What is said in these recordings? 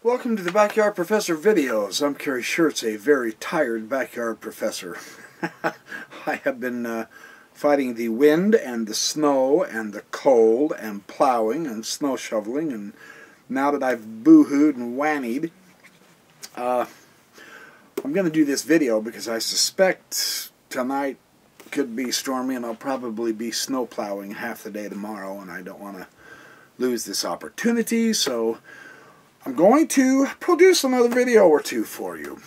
Welcome to the Backyard Professor videos. I'm Kerry Schertz, a very tired backyard professor. I have been fighting the wind and the snow and the cold and plowing and snow shoveling, and now that I've boo-hooed and whannied, I'm going to do this video because I suspect tonight could be stormy and I'll probably be snow plowing half the day tomorrow, and I don't want to lose this opportunity, so I'm going to produce another video or two for you.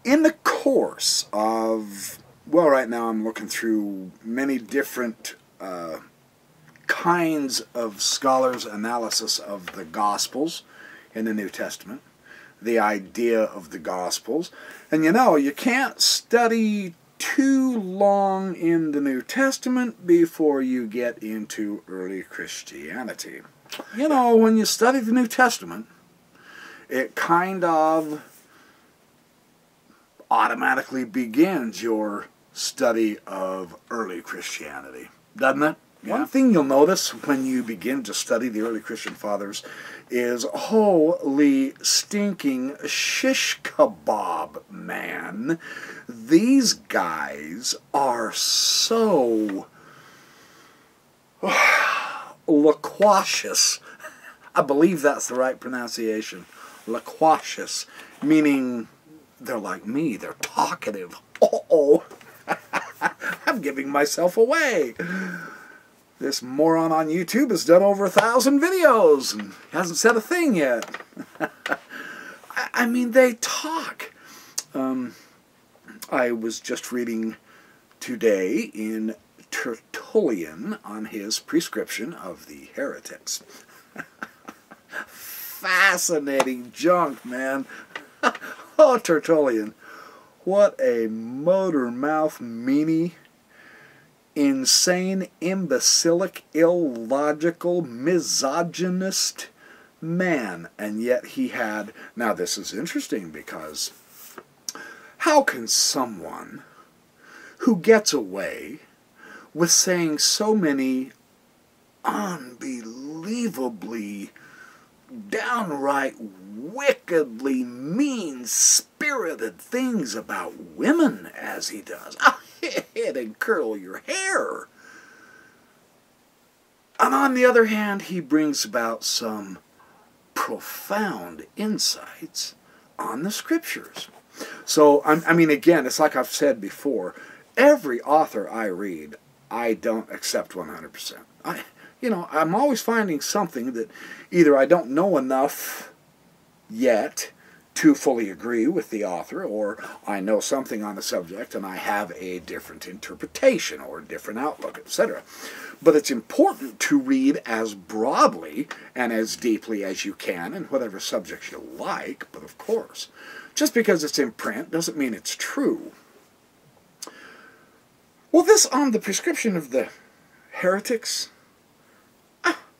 In the course of, well, right now I'm looking through many different kinds of scholars' analysis of the Gospels in the New Testament, the idea of the Gospels. And you know, you can't study too long in the New Testament before you get into early Christianity. You know, when you study the New Testament, it kind of automatically begins your study of early Christianity, doesn't it? Yeah. One thing you'll notice when you begin to study the early Christian fathers is, holy stinking shish kebab, man. These guys are so loquacious. I believe that's the right pronunciation. Loquacious, meaning they're like me, they're talkative. Uh-oh. I'm giving myself away. This moron on YouTube has done over 1,000 videos and hasn't said a thing yet. I mean, they talk. I was just reading today in Tertullian on his prescription of the heretics. Fascinating junk, man. Oh, Tertullian. What a motor mouth meanie, insane, imbecilic, illogical, misogynist man. And yet he had... Now this is interesting because how can someone who gets away with saying so many unbelievably, downright wickedly mean-spirited things about women as he does? Oh, hit and curl your hair. And on the other hand, he brings about some profound insights on the Scriptures. So, I mean, again, it's like I've said before, every author I read, I don't accept 100%. I'm always finding something that either I don't know enough yet to fully agree with the author, or I know something on the subject and I have a different interpretation or a different outlook, etc. But it's important to read as broadly and as deeply as you can in whatever subjects you like, but of course, just because it's in print doesn't mean it's true. Well, this on the prescription of the heretics,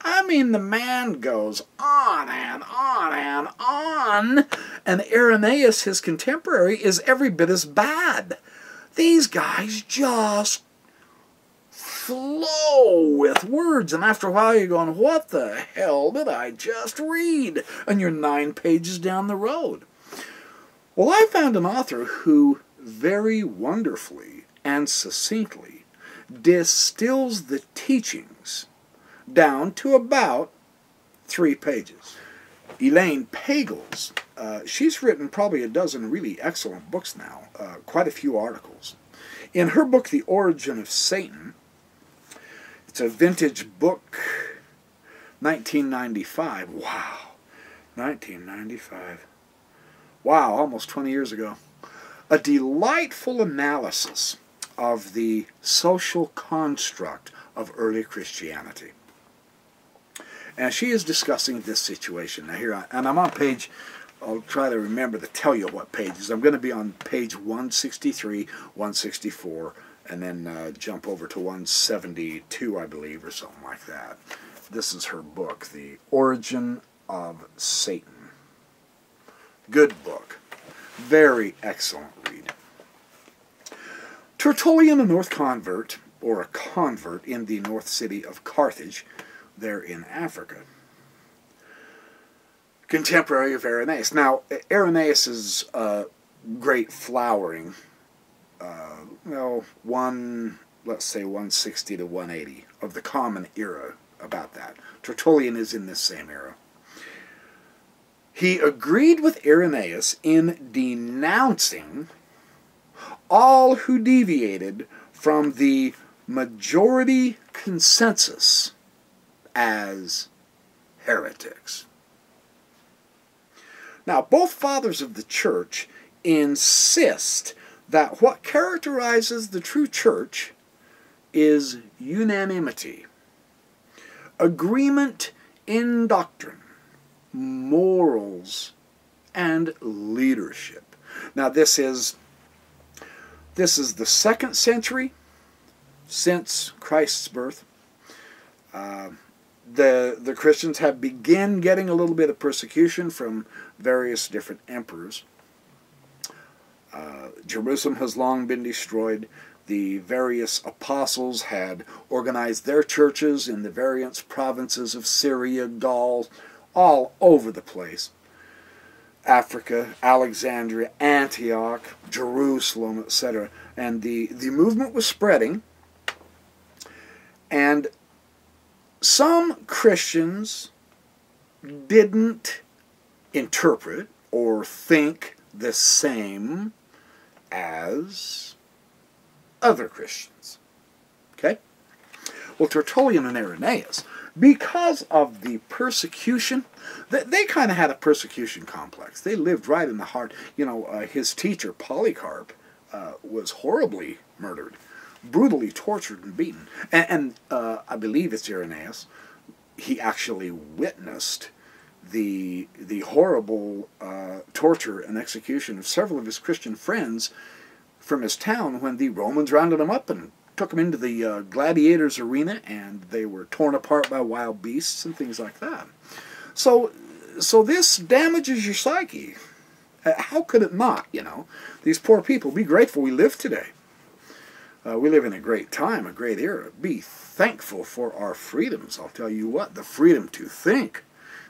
I mean, the man goes on and on and on, and Irenaeus, his contemporary, is every bit as bad. These guys just flow with words, and after a while you're going, what the hell did I just read? And you're 9 pages down the road. Well, I found an author who very wonderfully and succinctly distills the teachings down to about 3 pages. Elaine Pagels, she's written probably a dozen really excellent books now, quite a few articles. In her book, The Origin of Satan, it's a vintage book, 1995. Wow, 1995. Wow, almost 20 years ago. A delightful analysis of the social construct of early Christianity. And she is discussing this situation. Now here, and I'm on page, I'll try to remember to tell you what pages. I'm going to be on page 163, 164, and then jump over to 172, I believe, or something like that. This is her book, The Origin of Satan. Good book. Very excellent read. Tertullian, a North convert, or a convert in the North city of Carthage, there in Africa, contemporary of Irenaeus. Now, Irenaeus' great flowering, let's say 160 to 180 of the Common Era, about that. Tertullian is in this same era. He agreed with Irenaeus in denouncing all who deviated from the majority consensus as heretics. Now, both fathers of the church insist that what characterizes the true church is unanimity, agreement in doctrine, morals, and leadership. Now, this is the 2nd century since Christ's birth. The Christians have begun getting a little bit of persecution from various different emperors. Jerusalem has long been destroyed. The various apostles had organized their churches in the various provinces of Syria, Gaul, all over the place. Africa, Alexandria, Antioch, Jerusalem, etc. And the movement was spreading. And some Christians didn't interpret or think the same as other Christians. Okay? Well, Tertullian and Irenaeus, because of the persecution, they kind of had a persecution complex. They lived right in the heart. His teacher, Polycarp, was horribly murdered, brutally tortured and beaten. And I believe it's Irenaeus. He actually witnessed the horrible torture and execution of several of his Christian friends from his town when the Romans rounded them up and took them into the gladiators' arena, and they were torn apart by wild beasts and things like that. So this damages your psyche. How could it not, These poor people, be grateful we live today. We live in a great time, a great era. Be thankful for our freedoms. I'll tell you what, the freedom to think,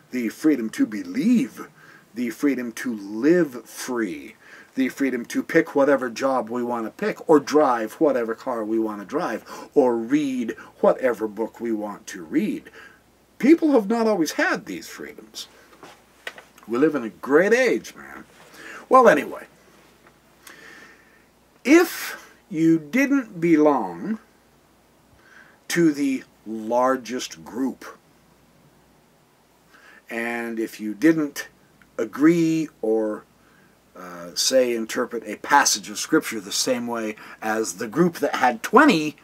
the freedom to believe, the freedom to live free, the freedom to pick whatever job we want to pick, or drive whatever car we want to drive, or read whatever book we want to read. People have not always had these freedoms. We live in a great age, man. Well, anyway, if you didn't belong to the largest group, and if you didn't agree or interpret a passage of Scripture the same way as the group that had 20,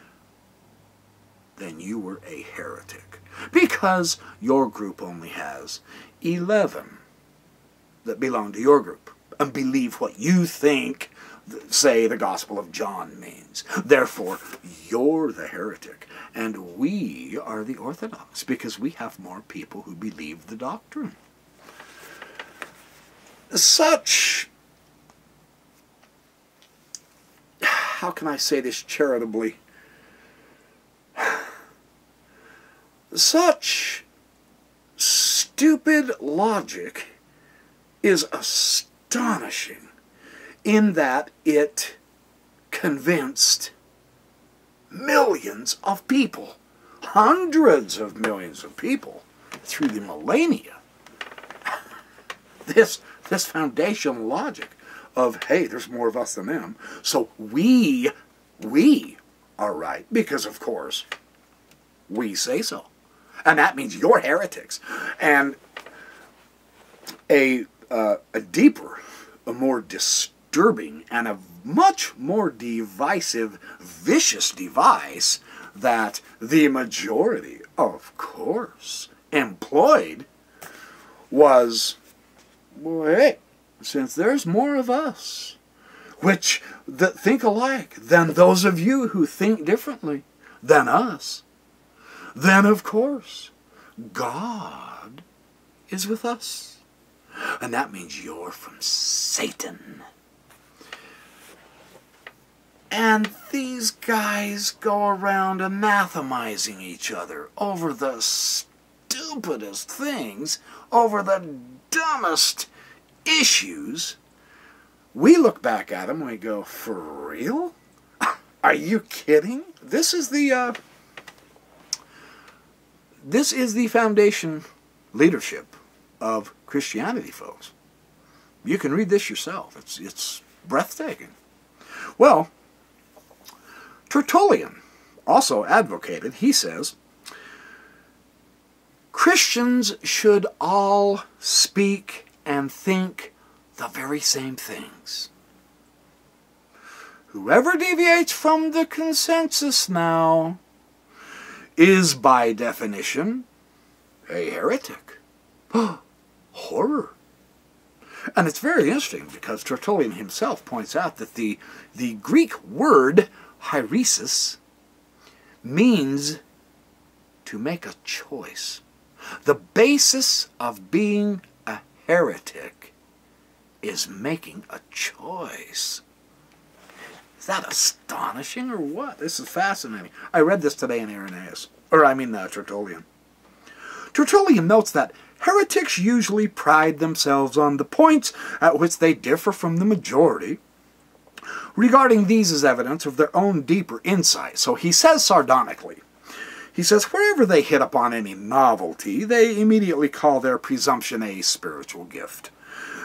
then you were a heretic. Because your group only has 11 that belong to your group and believe what you think, say, the Gospel of John means. Therefore, you're the heretic, and we are the Orthodox, because we have more people who believe the doctrine. Such, how can I say this charitably? Such stupid logic is astonishing in that it convinced millions of people, hundreds of millions of people, through the millennia. This foundational logic of, hey, there's more of us than them, so we are right, because of course we say so. And that means you're heretics. And a deeper, a more disturbing, and a much more divisive, vicious device that the majority, of course, employed was, well, hey, since there's more of us that think alike than those of you who think differently than us, then of course God is with us. And that means you're from Satan. And these guys go around anathemizing each other over the stupidest things over the dumbest issues, we look back at them and we go, for real? Are you kidding? This is the foundation leadership of Christianity, folks. You can read this yourself. It's breathtaking. Well, Tertullian also advocated, he says, Christians should all speak and think the very same things. Whoever deviates from the consensus now is by definition a heretic. Horror. And it's very interesting because Tertullian himself points out that the Greek word heresis means to make a choice. The basis of being a heretic is making a choice. Is that astonishing or what? This is fascinating. I read this today in Tertullian. Tertullian notes that heretics usually pride themselves on the points at which they differ from the majority, regarding these as evidence of their own deeper insight. So he says sardonically, he says, wherever they hit upon any novelty, they immediately call their presumption a spiritual gift,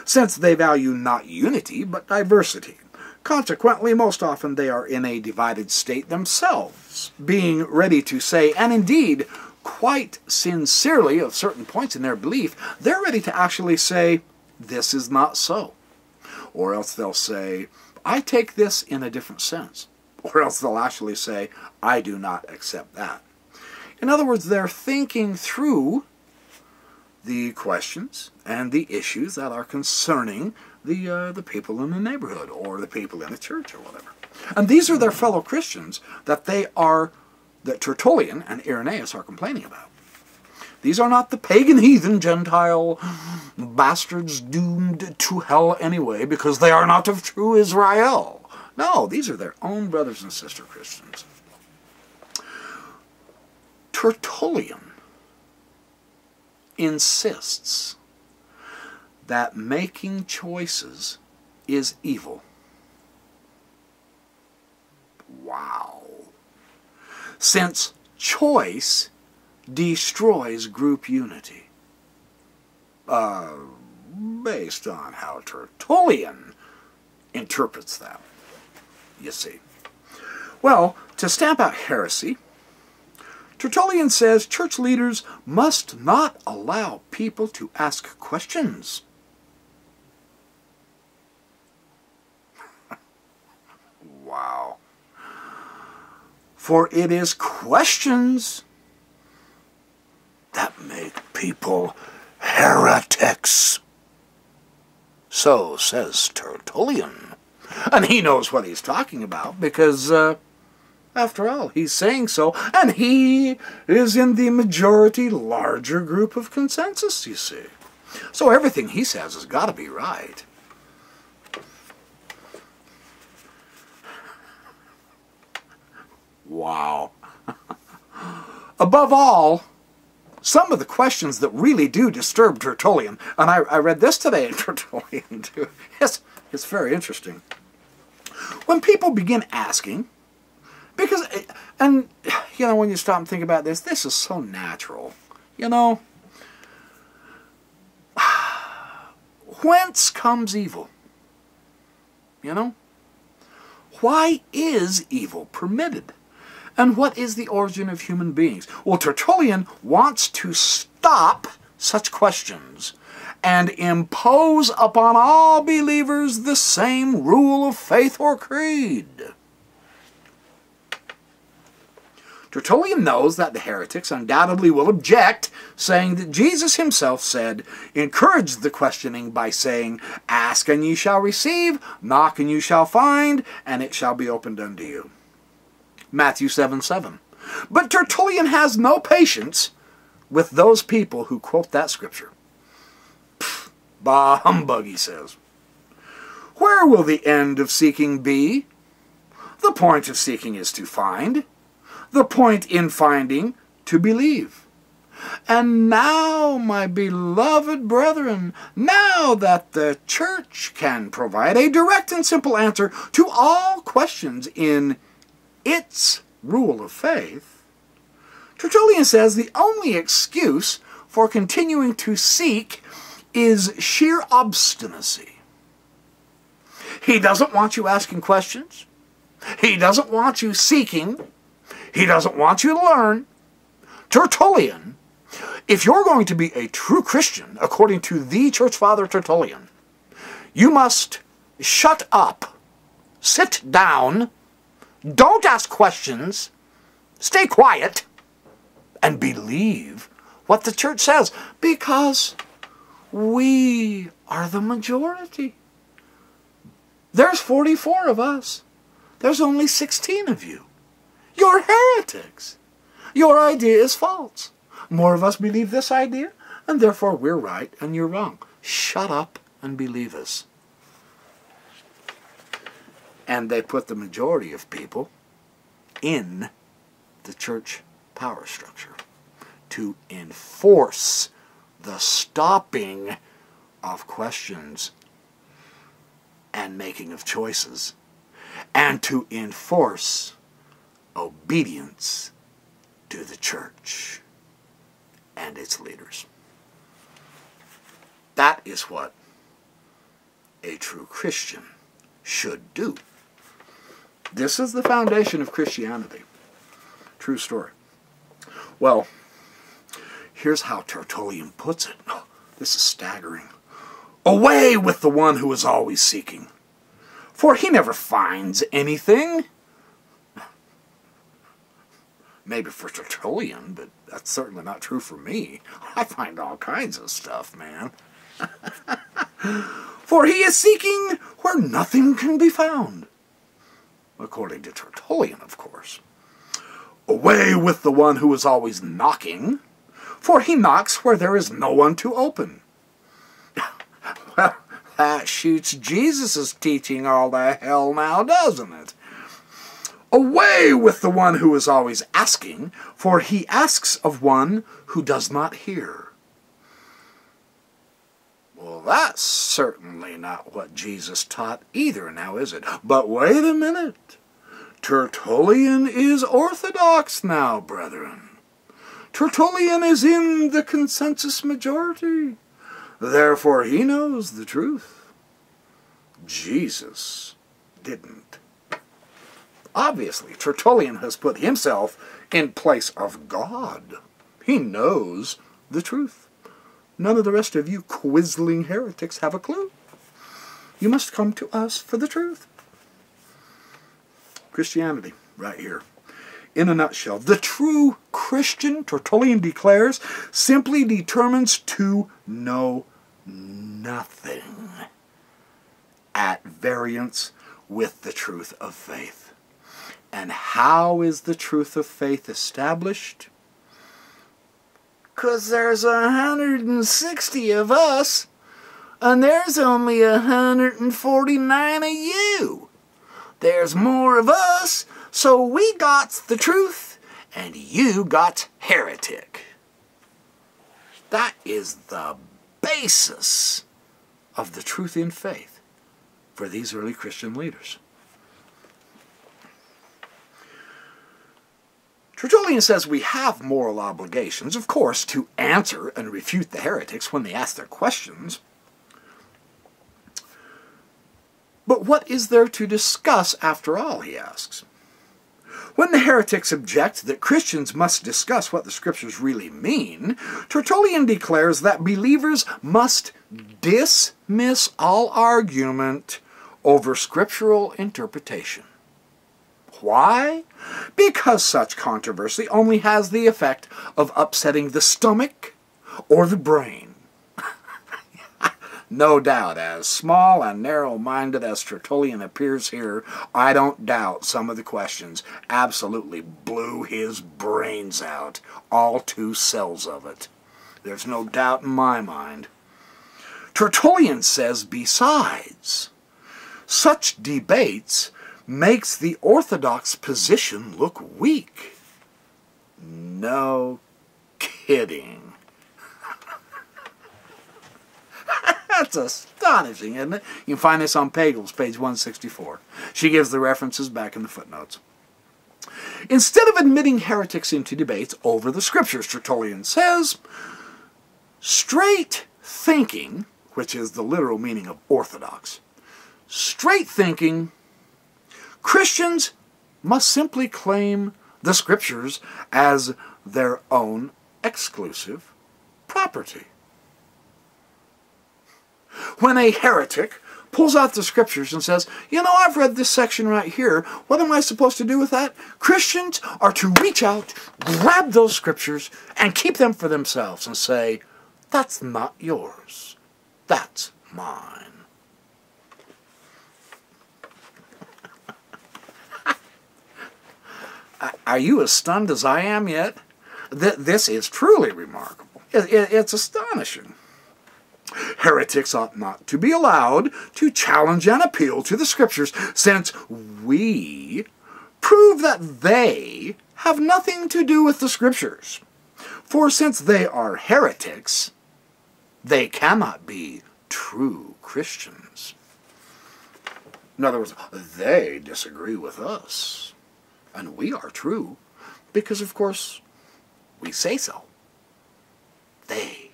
since they value not unity, but diversity. Consequently, most often they are in a divided state themselves, being ready to say, and indeed, quite sincerely of certain points in their belief, they're ready to actually say, this is not so. Or else they'll say, I take this in a different sense. Or else they'll actually say, I do not accept that. In other words, they're thinking through the questions and the issues that are concerning the people in the neighborhood or the people in the church or whatever. And these are their fellow Christians that that Tertullian and Irenaeus are complaining about. These are not the pagan, heathen, Gentile bastards doomed to hell anyway because they are not of true Israel. No, these are their own brothers and sister Christians. Tertullian insists that making choices is evil. Wow. Since choice destroys group unity. Based on how Tertullian interprets that, you see. Well, to stamp out heresy, Tertullian says church leaders must not allow people to ask questions. Wow. For it is questions that make people heretics. So says Tertullian. And he knows what he's talking about because, after all, he's saying so. And he is in the majority larger group of consensus, you see. So everything he says has got to be right. Wow. Above all, some of the questions that really do disturb Tertullian, and I read this today in Tertullian too, it's very interesting. When people begin asking, because, and, you know, when you stop and think about this, this is so natural, you know. Whence comes evil? You know? Why is evil permitted? And what is the origin of human beings? Well, Tertullian wants to stop such questions and impose upon all believers the same rule of faith or creed. Tertullian knows that the heretics undoubtedly will object, saying that Jesus himself said, encouraged the questioning by saying, ask and ye shall receive, knock and you shall find, and it shall be opened unto you. Matthew 7:7. But Tertullian has no patience with those people who quote that scripture. Pfft, bah humbug, he says. Where will the end of seeking be? The point of seeking is to find. The point in finding, to believe. And now, my beloved brethren, now that the church can provide a direct and simple answer to all questions in its rule of faith, Tertullian says the only excuse for continuing to seek is sheer obstinacy. He doesn't want you asking questions. He doesn't want you seeking. He doesn't want you to learn. Tertullian, if you're going to be a true Christian, according to the Church Father Tertullian, you must shut up, sit down, don't ask questions, stay quiet, and believe what the church says, because we are the majority. There's 44 of us. There's only 16 of you. You're heretics. Your idea is false. More of us believe this idea, and therefore we're right and you're wrong. Shut up and believe us. And they put the majority of people in the church power structure to enforce the stopping of questions and making of choices, and to enforce obedience to the church and its leaders. That is what a true Christian should do. This is the foundation of Christianity. True story. Well, here's how Tertullian puts it. Oh, this is staggering. Away with the one who is always seeking, for he never finds anything. Maybe for Tertullian, but that's certainly not true for me. I find all kinds of stuff, man. For he is seeking where nothing can be found. According to Tertullian, of course. Away with the one who is always knocking, for he knocks where there is no one to open. Well, that shoots Jesus' teaching all the hell now, doesn't it? Away with the one who is always asking, for he asks of one who does not hear. Well, that's certainly not what Jesus taught either, now is it? But wait a minute. Tertullian is orthodox now, brethren. Tertullian is in the consensus majority. Therefore, he knows the truth. Jesus didn't. Obviously, Tertullian has put himself in place of God. He knows the truth. None of the rest of you quizzling heretics have a clue. You must come to us for the truth. Christianity, right here. In a nutshell, the true Christian, Tertullian declares, simply determines to know nothing at variance with the truth of faith. And how is the truth of faith established? 'Cause there's 160 of us, and there's only 149 of you. There's more of us, so we got the truth, and you got heretic. That is the basis of the truth in faith for these early Christian leaders. Tertullian says we have moral obligations, of course, to answer and refute the heretics when they ask their questions. But what is there to discuss after all, he asks. When the heretics object that Christians must discuss what the Scriptures really mean, Tertullian declares that believers must dismiss all argument over scriptural interpretation. Why? Because such controversy only has the effect of upsetting the stomach or the brain. No doubt, as small and narrow-minded as Tertullian appears here, I don't doubt some of the questions absolutely blew his brains out, all 2 cells of it. There's no doubt in my mind. Tertullian says, besides, such debates makes the orthodox position look weak. No kidding. That's astonishing, isn't it? You can find this on Pagel's, page 164. She gives the references back in the footnotes. Instead of admitting heretics into debates over the scriptures, Tertullian says, straight thinking, which is the literal meaning of orthodox, straight thinking, Christians must simply claim the scriptures as their own exclusive property. When a heretic pulls out the scriptures and says, you know, I've read this section right here, what am I supposed to do with that? Christians are to reach out, grab those scriptures, and keep them for themselves and say, that's not yours, that's mine. Are you as stunned as I am yet? This is truly remarkable. It's astonishing. Heretics ought not to be allowed to challenge and appeal to the scriptures, since we prove that they have nothing to do with the scriptures. For since they are heretics, they cannot be true Christians. In other words, they disagree with us, and we are true, because of course we say so. They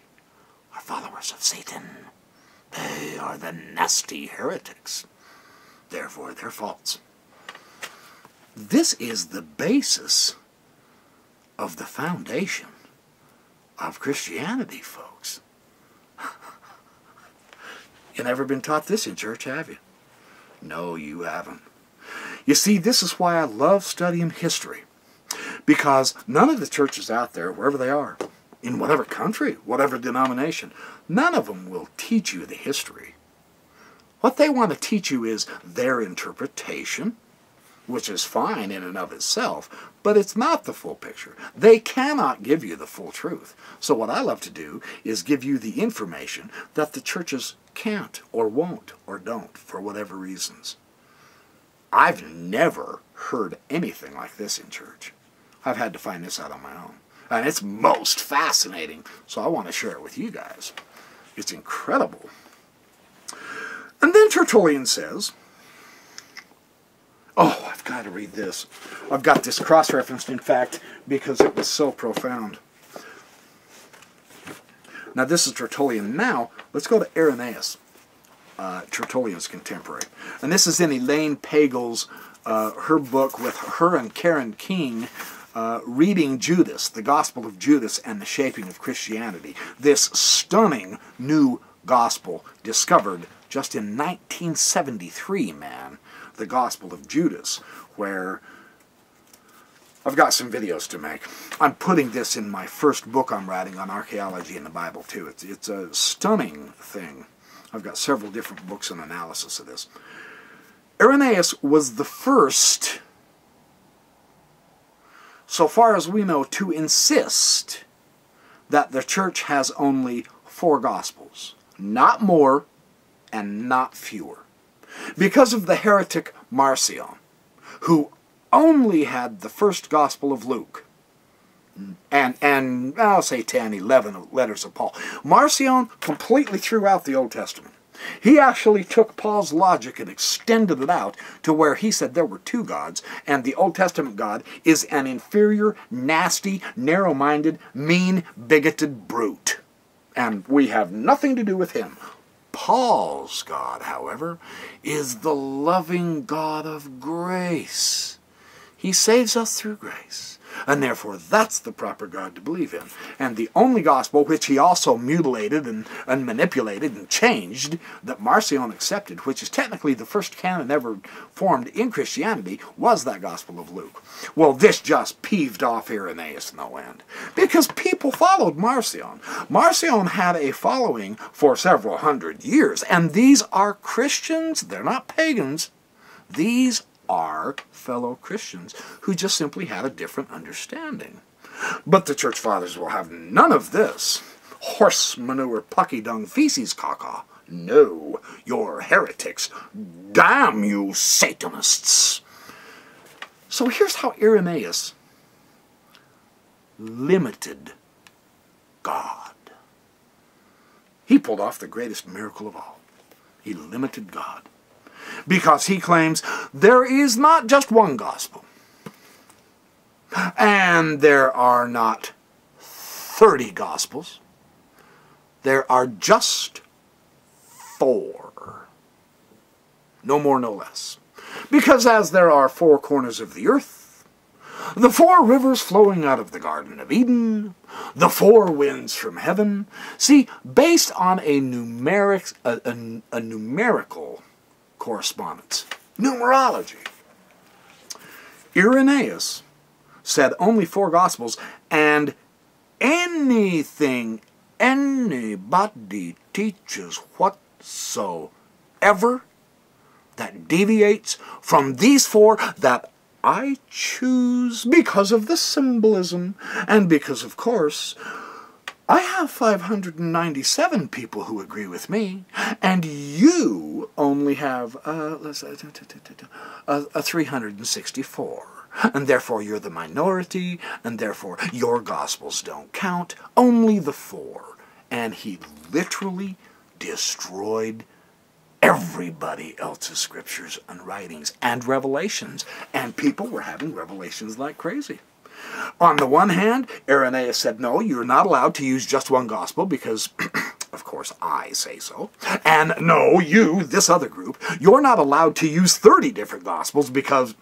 are followers of Satan. They are the nasty heretics. Therefore, they're false. This is the basis of the foundation of Christianity, folks. You never been taught this in church, have you? No, you haven't. You see, this is why I love studying history. Because none of the churches out there, wherever they are, in whatever country, whatever denomination, none of them will teach you the history. What they want to teach you is their interpretation, which is fine in and of itself, but it's not the full picture. They cannot give you the full truth. So what I love to do is give you the information that the churches can't or won't or don't for whatever reasons. I've never heard anything like this in church. I've had to find this out on my own. And it's most fascinating, so I want to share it with you guys. It's incredible. And then Tertullian says, oh, I've got to read this. I've got this cross-referenced, in fact, because it was so profound. Now, this is Tertullian. Now, let's go to Irenaeus, Tertullian's contemporary. And this is in Elaine Pagel's, her book with her and Karen King, reading Judas, the Gospel of Judas and the Shaping of Christianity. This stunning new gospel discovered just in 1973, man. The Gospel of Judas, where I've got some videos to make. I'm putting this in my first book I'm writing on archaeology in the Bible, too. It's a stunning thing. I've got several different books and analysis of this. Irenaeus was the first, so far as we know, to insist that the church has only 4 Gospels. Not more and not fewer. Because of the heretic Marcion, who only had the first Gospel of Luke, and I'll say 10, 11 letters of Paul. Marcion completely threw out the Old Testament. He actually took Paul's logic and extended it out to where he said there were 2 gods, and the Old Testament God is an inferior, nasty, narrow-minded, mean, bigoted brute. And we have nothing to do with him. Paul's God, however, is the loving God of grace. He saves us through grace, and therefore that's the proper God to believe in. And the only gospel which he also mutilated and manipulated and changed, that Marcion accepted, which is technically the first canon ever formed in Christianity, was that Gospel of Luke. Well, this just peeved off Irenaeus no end, because people followed Marcion. Marcion had a following for several hundred years, and these are Christians. They're not pagans. These are fellow Christians who just simply had a different understanding. But the church fathers will have none of this. Horse manure, pucky dung, feces caca. No, you're heretics. Damn you Satanists. So here's how Irenaeus limited God. He pulled off the greatest miracle of all. He limited God. Because he claims there is not just one gospel. And there are not 30 gospels. There are just 4. No more, no less. Because as there are 4 corners of the earth, the 4 rivers flowing out of the Garden of Eden, the 4 winds from heaven, see, based on a numerical correspondence, numerology, Irenaeus said only 4 gospels, and anything anybody teaches whatsoever that deviates from these 4 that I choose because of the symbolism, and because, of course, I have 597 people who agree with me, and you only have 364. And therefore you're the minority, and therefore your gospels don't count, only the 4. And he literally destroyed everybody else's scriptures and writings and revelations. And people were having revelations like crazy. On the one hand, Irenaeus said, no, you're not allowed to use just one gospel because, of course, I say so. And no, you, this other group, you're not allowed to use 30 different gospels because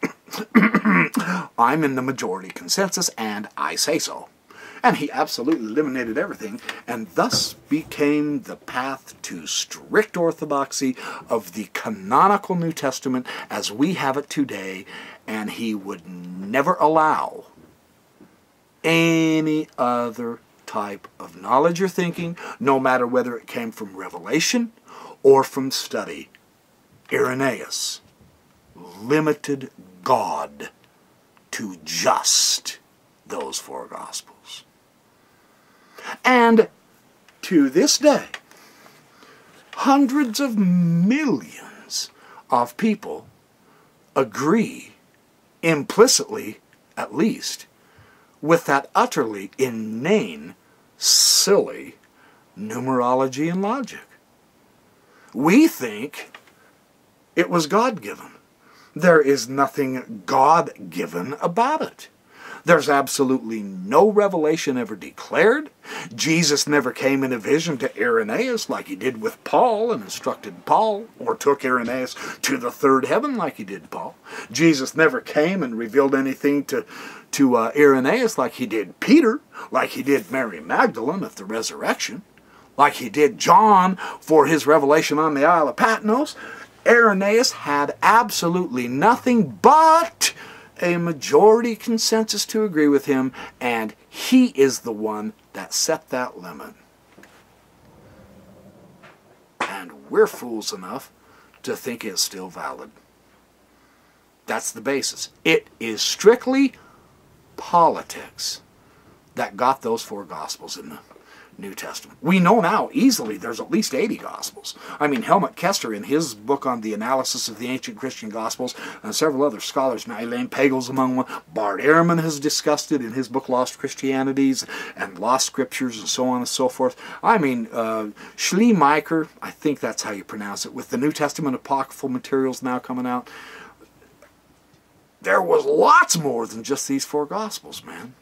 I'm in the majority consensus and I say so. And he absolutely eliminated everything, and thus became the path to strict orthodoxy of the canonical New Testament as we have it today, and he would never allow any other type of knowledge or thinking, no matter whether it came from revelation or from study. Irenaeus limited God to just those 4 Gospels. And to this day, hundreds of millions of people agree, implicitly at least, with that utterly inane, silly numerology and logic. We think it was God-given. There is nothing God-given about it. There's absolutely no revelation ever declared. Jesus never came in a vision to Irenaeus like he did with Paul and instructed Paul, or took Irenaeus to the 3rd heaven like he did Paul. Jesus never came and revealed anything to Irenaeus like he did Peter, like he did Mary Magdalene at the resurrection, like he did John for his revelation on the Isle of Patmos. Irenaeus had absolutely nothing but a majority consensus to agree with him, and he is the one that set that limit. And we're fools enough to think it's still valid. That's the basis. It is strictly politics that got those 4 Gospels in the New Testament. We know now easily there's at least 80 Gospels. I mean, Helmut Kester, in his book on the analysis of the ancient Christian Gospels, and several other scholars, now Elaine Pagel's among them, Bart Ehrman has discussed it in his book Lost Christianities and Lost Scriptures and so on and so forth. I mean, Schleiermacher, I think that's how you pronounce it, with the New Testament apocryphal materials now coming out, there was lots more than just these 4 Gospels, man.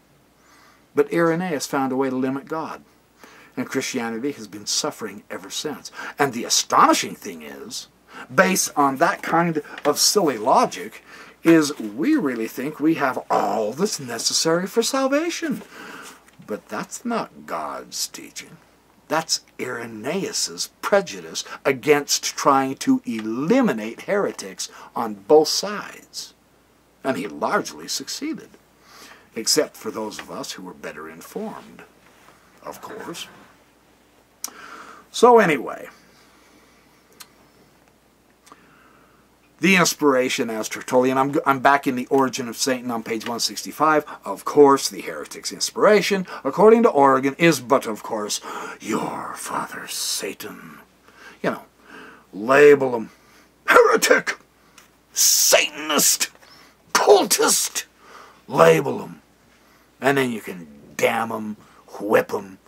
But Irenaeus found a way to limit God. And Christianity has been suffering ever since. And the astonishing thing is, based on that kind of silly logic, is we really think we have all that's necessary for salvation. But that's not God's teaching. That's Irenaeus' prejudice against trying to eliminate heretics on both sides. And he largely succeeded. Except for those of us who were better informed, of course. So anyway, the inspiration as Tertullian, I'm back in the Origin of Satan on page 165. Of course, the heretic's inspiration, according to Origen, is but, of course, your father Satan. You know, label him heretic, Satanist, cultist, label him. And then you can damn him, whip him,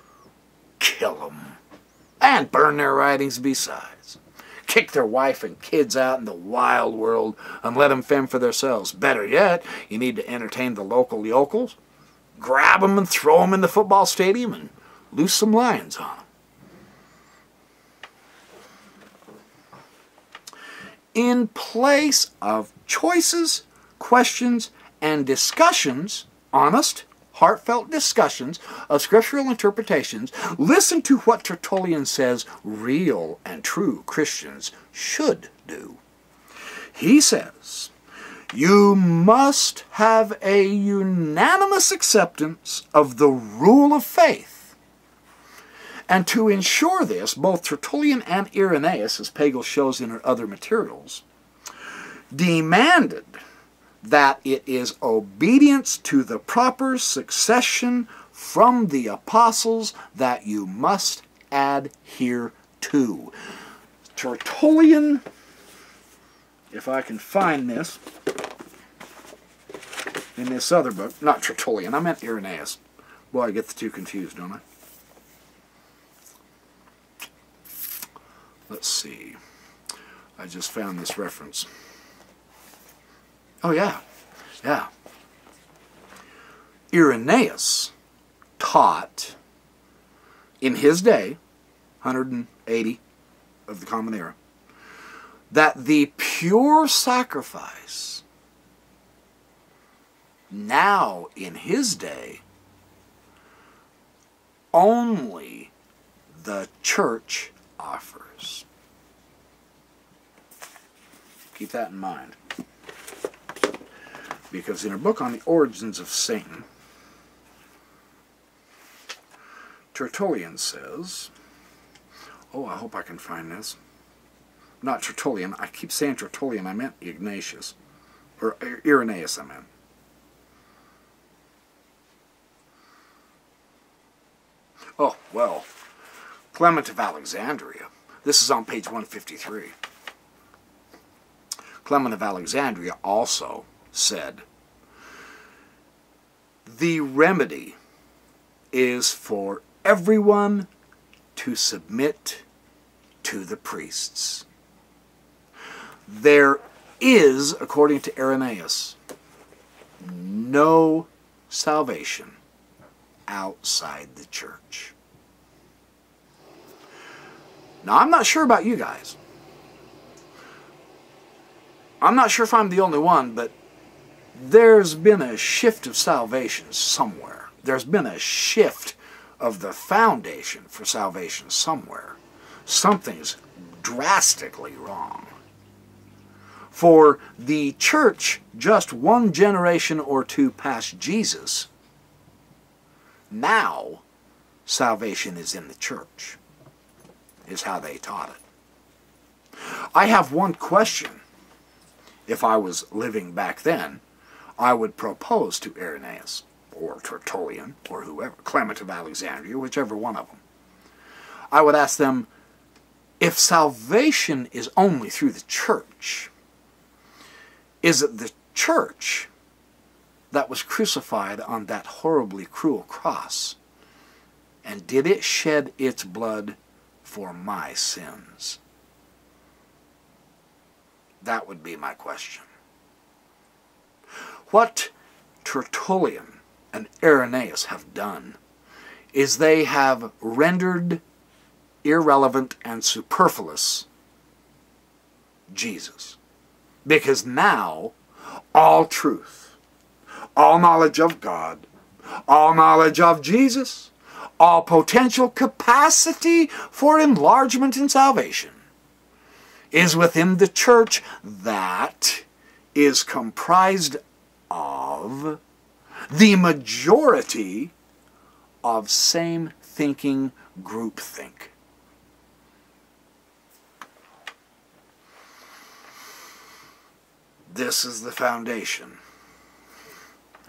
kill them, and burn their writings besides. Kick their wife and kids out in the wild world and let them fend for themselves. Better yet, you need to entertain the local yokels, grab them and throw them in the football stadium and loose some lions on them. In place of choices, questions, and discussions, honest, heartfelt discussions of scriptural interpretations, listen to what Tertullian says real and true Christians should do. He says, you must have a unanimous acceptance of the rule of faith. And to ensure this, both Tertullian and Irenaeus, as Pagel shows in her other materials, demanded that it is obedience to the proper succession from the apostles that you must adhere to. Tertullian, if I can find this in this other book, not Tertullian, I meant Irenaeus. Boy, I get the two confused, don't I? Let's see. I just found this reference. Oh, yeah. Yeah. Irenaeus taught, in his day, 180 of the Common Era, that the pure sacrifice, now in his day, only the church offers. Keep that in mind. Because in her book on the origins of Satan, Tertullian says, oh, I hope I can find this. Not Tertullian. I keep saying Tertullian. I meant Ignatius. Or Irenaeus, I meant. Oh, well, Clement of Alexandria. This is on page 153. Clement of Alexandria also said, the remedy is for everyone to submit to the priests. There is, according to Irenaeus, no salvation outside the church. Now, I'm not sure about you guys. I'm not sure if I'm the only one, but there's been a shift of salvation somewhere. There's been a shift of the foundation for salvation somewhere. Something's drastically wrong. For the church, just one generation or two past Jesus, now salvation is in the church, is how they taught it. I have one question. If I was living back then, I would propose to Irenaeus, or Tertullian, or whoever, Clement of Alexandria, whichever one of them. I would ask them, if salvation is only through the church, is it the church that was crucified on that horribly cruel cross? And did it shed its blood for my sins? That would be my question. What Tertullian and Irenaeus have done is they have rendered irrelevant and superfluous Jesus. Because now, all truth, all knowledge of God, all knowledge of Jesus, all potential capacity for enlargement and salvation is within the church that is comprised of the majority of same-thinking groupthink. This is the foundation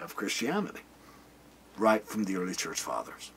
of Christianity, right from the early church fathers.